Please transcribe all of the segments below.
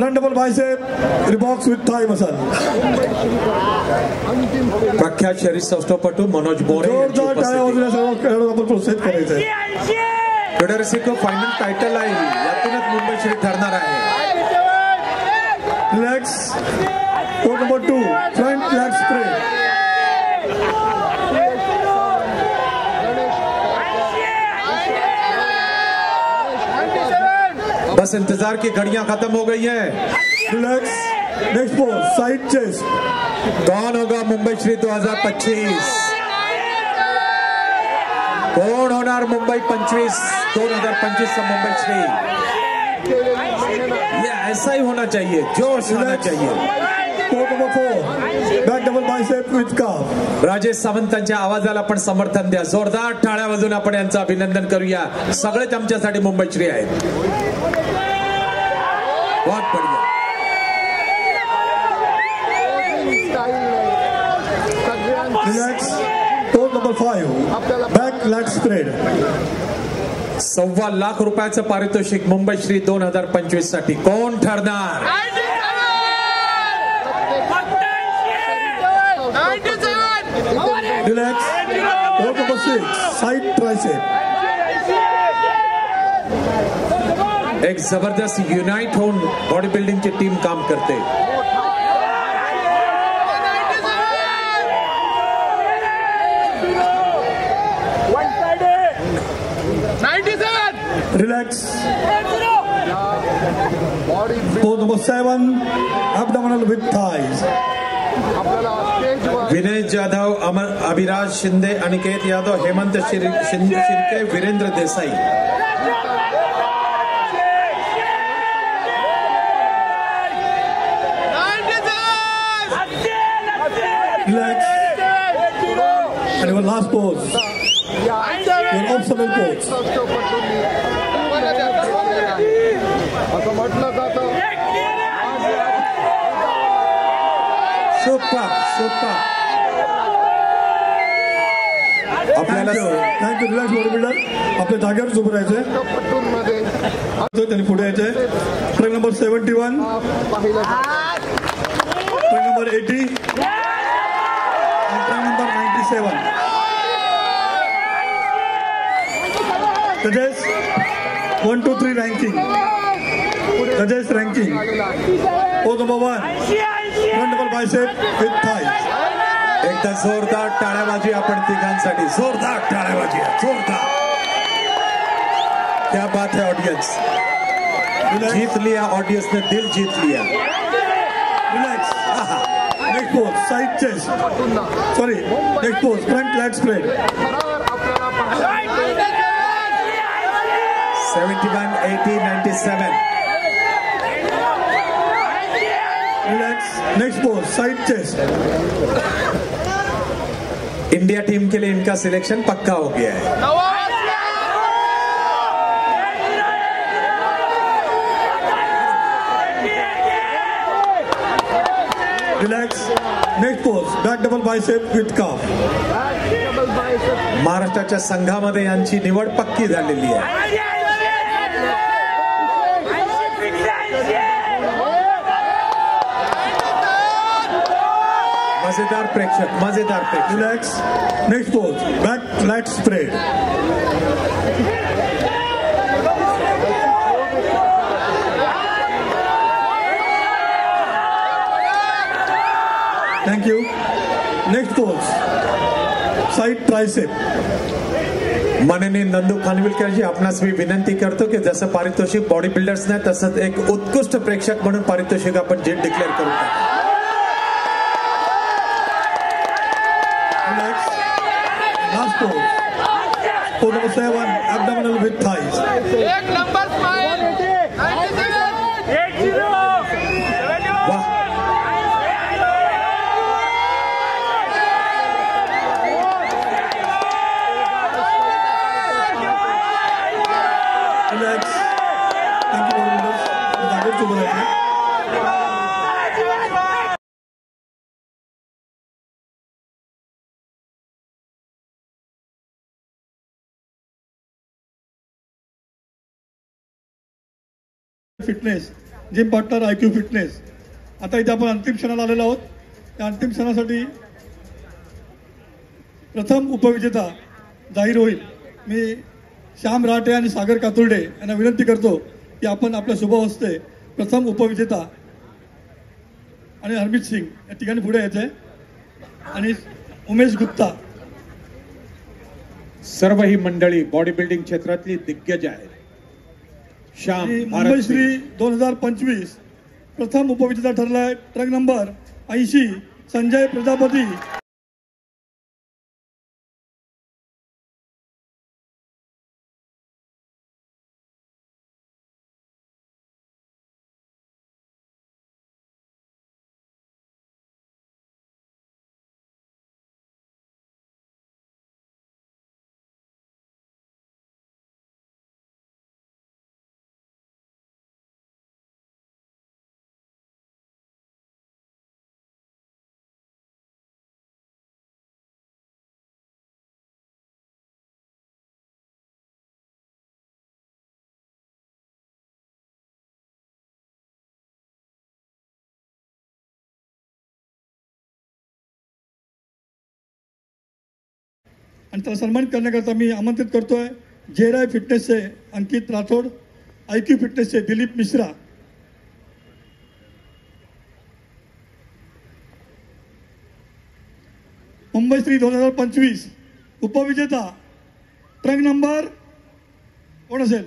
Front double bicep, Reeboks with thigh muscle. प्रख्यात शरीर सौष्ठवपटू मनोज मोरे जोरदार टाळ्या वाजवून सर्व खेळाडू आपण प्रोत्साहित करायचं आहे. फेडरेसिको फायनल टायटल आहे, यातूनच मुंबई श्री ठरणार आहे. Relax. Pose number 2, front leg spread. बस इंतजार की घड़ियां खत्म हो गई हैं. Relax. Next pose, side chest. कौन होगा मुंबई श्री 2025? कौन होणार मुंबई 2025 का मुंबई श्री? ये ऐसा ही होना चाहिए, जोश होना चाहिए. Pose number 4, back double bicep with calf. Rajesh सावंतांच्या आवाजाला आपण समर्थन द्या. जोरदार टाळ्या वाजवून आपण यांचं अभिनंदन करूया. सगळेच आमच्यासाठी मुंबई श्री आहेत. बहुत बढ़िया. Relax. Pose number 5, back leg spread. 1.25 lakh रुपयाचं पारितोषिक मुंबई श्री 2025 साठी कोण ठरणार? Relax. Pose number 6, side tricep. एक जबरदस्त युनाइट होऊन बॉडी बिल्डिंगची टीम काम करते. Relax. Pose number 7, abdominal with thighs. Vinay Jadhav, Abhiraj Shinde, Aniket Yadav, Hemant Shirke, Virendra Desai. Relax. And your last pose. Your optional pose. Super super. आपल्याला थँक्यू. Relax body builder. आपल्या जागेवर उभं राहायचंय. त्यांनी पुढे यायचंय. Truck number 71, truck number 80, truck number 97. जजेस 1 to 3 रँकिंग. जजेस ranking. Pose number 1, front double bicep with thighs. एकदा जोरदार टाळ्याबाजी आपण तिघांसाठी. जोरदार टाळ्याबाजी, जोरदार. क्या बात है ऑडियंस. जीत लिया ऑडियंस ने, दिल जीत लिया. Relax. Next pose, side chest. Sorry, next pose, front leg spread. 71, 80, 97. Relax. Next pose, side chest. India team के लिए इनका सिलेक्शन पक्का हो गया है. Relax. Next pose, back double bicep with calf. महाराष्ट्राच्या संघामध्ये यांची निवड पक्की झालेली आहे. मजेदार प्रेक्षक, मजेदार प्रेक्षक. Relax. Next pose, back leg spread. Thank you. Next pose, side tricep. माननीय नंदू खानविलकरजी, आपणास मी विनंती करतो की जसं पारितोषिक बॉडी बिल्डर्स नाही तसंच एक उत्कृष्ट प्रेक्षक म्हणून पारितोषिक आपण जे डिक्लेअर करू. Last pose. Pose number 7, abdominal with thighs. एक नंबर स्माइल. 80. वाह. Relax. Thank you very much. जागेवर उभं राहायचं. Fitness gym partner IQ fitness. आता इथे आपण अंतिम क्षणाला आलेलो आहोत. त्या अंतिम क्षणासाठी प्रथम उपविजेता जाहीर होईल. मी श्याम राठे आणि सागर कातुर्डे यांना विनंती करतो की आपण आपल्या शुभहस्ते प्रथम उपविजेता आणि हरमीत सिंग या ठिकाणी पुढे यायचे आणि उमेश गुप्ता. सर्व ही मंडळी बॉडी बिल्डिंग क्षेत्रातली दिग्गज आहेत. श्याम मुंबई श्री 2025 प्रथम उपविजेता ठरलाय ट्रक नंबर 80 संजय प्रजापती. आणि त्याला सन्मानित करण्याकरता मी आमंत्रित करतोय जेराय फिटनेसचे अंकित राठोड, IQ फिटनेसचे दिलीप मिश्रा. मुंबई श्री 2025 उपविजेता ट्रक नंबर कोण असेल?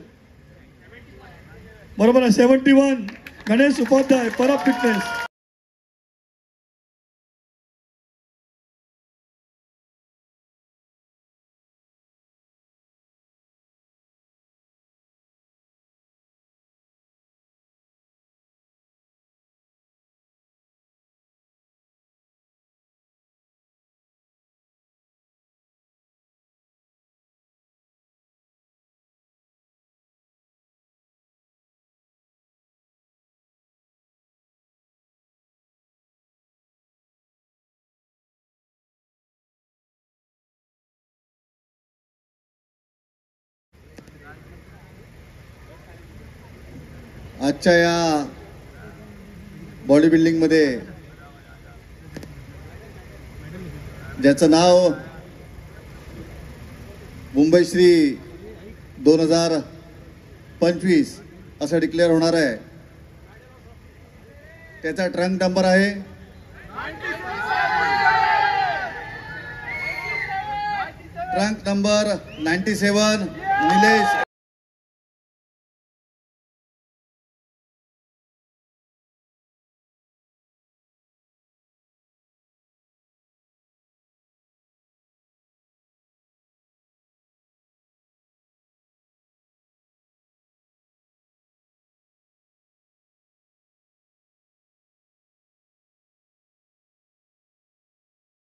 बरोबर आहे 71 गणेश उपाध्याय परब फिटनेस. आजच्या या बॉडी बिल्डिंग मध्ये ज्याचं नाव मुंबई श्री 2025 असं डिक्लेअर होणार आहे, त्याचा ट्रंक नंबर आहे 97 निलेश